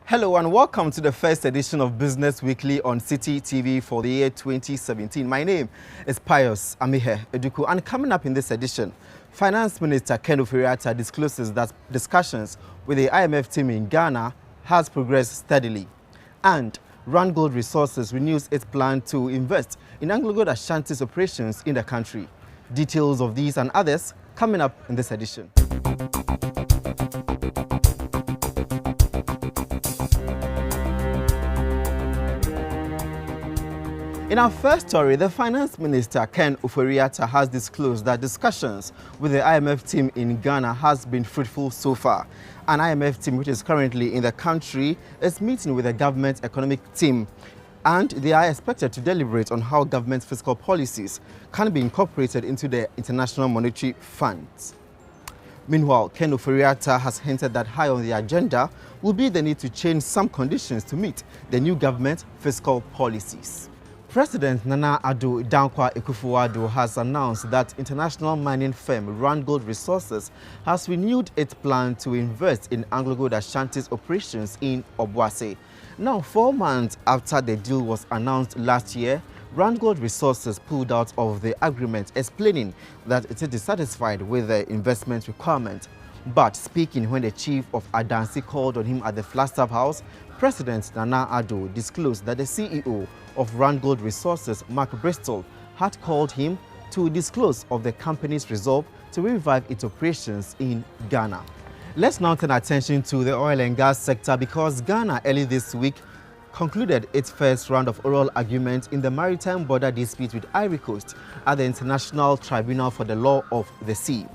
Hello and welcome to the first edition of Business Weekly on Citi TV for the year 2017. My name is Pius Emihere Eduku, and coming up in this edition, Finance Minister Ken Ofori-Atta discloses that discussions with the IMF team in Ghana has progressed steadily, and Randgold Resources renews its plan to invest in Anglo-Gold Ashanti's operations in the country. Details of these and others coming up in this edition. In our first story, the Finance Minister Ken Ofori-Atta has disclosed that discussions with the IMF team in Ghana has been fruitful so far. An IMF team which is currently in the country is meeting with the government economic team, and they are expected to deliberate on how government fiscal policies can be incorporated into the International Monetary Fund. Meanwhile, Ken Ofori-Atta has hinted that high on the agenda will be the need to change some conditions to meet the new government fiscal policies. President Nana Addo Dankwa Akufo-Addo has announced that international mining firm Randgold Resources has renewed its plan to invest in Anglo-Gold Ashanti's operations in Obuasi. Now, 4 months after the deal was announced last year, Randgold Resources pulled out of the agreement, explaining that it is dissatisfied with the investment requirement. But speaking when the chief of Adansi called on him at the Flagstaff House, President Nana Addo disclosed that the CEO of Randgold Resources, Mark Bristol, had called him to disclose of the company's resolve to revive its operations in Ghana. Let's now turn attention to the oil and gas sector, because Ghana early this week concluded its first round of oral argument in the maritime border dispute with Ivory Coast at the International Tribunal for the Law of the Sea.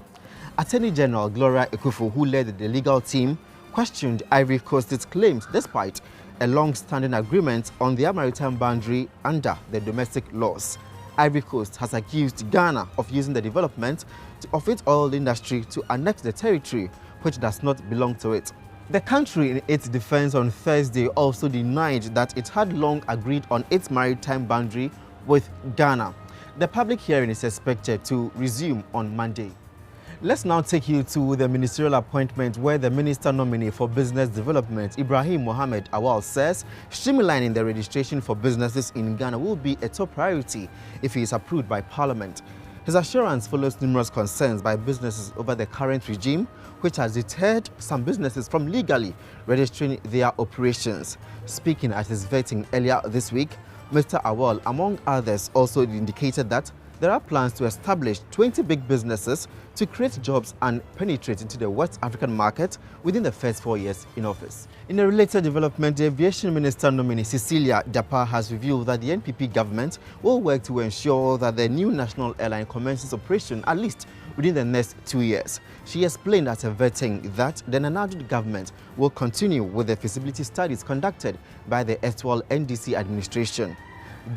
Attorney General Gloria Ekufu, who led the legal team, questioned Ivory Coast's claims despite a long-standing agreement on their maritime boundary under the domestic laws. Ivory Coast has accused Ghana of using the development of its oil industry to annex the territory which does not belong to it. The country, in its defense on Thursday, also denied that it had long agreed on its maritime boundary with Ghana. The public hearing is expected to resume on Monday. Let's now take you to the ministerial appointment, where the Minister nominee for Business Development, Ibrahim Mohammed Awal, says streamlining the registration for businesses in Ghana will be a top priority if he is approved by Parliament. His assurance follows numerous concerns by businesses over the current regime, which has deterred some businesses from legally registering their operations. Speaking at his vetting earlier this week, Mr. Awal, among others, also indicated that there are plans to establish 20 big businesses to create jobs and penetrate into the West African market within the first 4 years in office. In a related development, the Aviation Minister nominee Cecilia Dapa has revealed that the NPP government will work to ensure that the new National Airline commences operation at least within the next 2 years. She explained at a vetting that the Nana Addo government will continue with the feasibility studies conducted by the erstwhile NDC administration.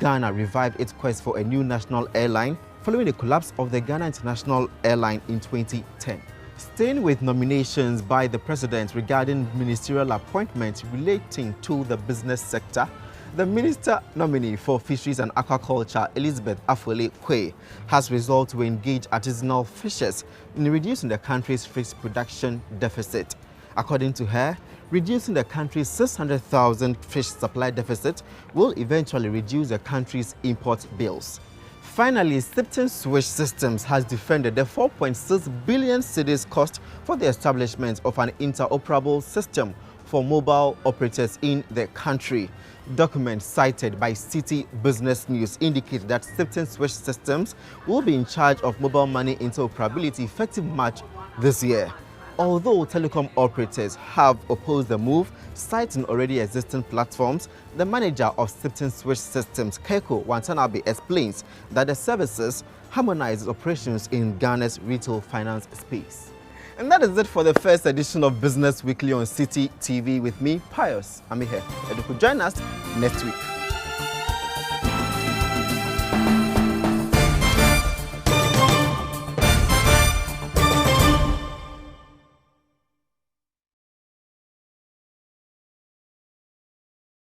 Ghana revived its quest for a new national airline following the collapse of the Ghana International Airline in 2010. Staying with nominations by the president regarding ministerial appointments relating to the business sector, the minister nominee for Fisheries and Aquaculture, Elizabeth Afole Kwe, has resolved to engage artisanal fishers in reducing the country's fish production deficit. According to her, reducing the country's 600,000 fish supply deficit will eventually reduce the country's import bills. Finally, Sipton Swish Systems has defended the 4.6 billion cedis cost for the establishment of an interoperable system for mobile operators in the country. Documents cited by Citi Business News indicate that Sipton Swish Systems will be in charge of mobile money interoperability effective March this year. Although telecom operators have opposed the move, citing already existing platforms, the manager of Sipton Swish Systems, Keiko Watanabe, explains that the services harmonize operations in Ghana's retail finance space. And that is it for the first edition of Business Weekly on Citi TV with me, Pius Emihere Eduku. Join us next week.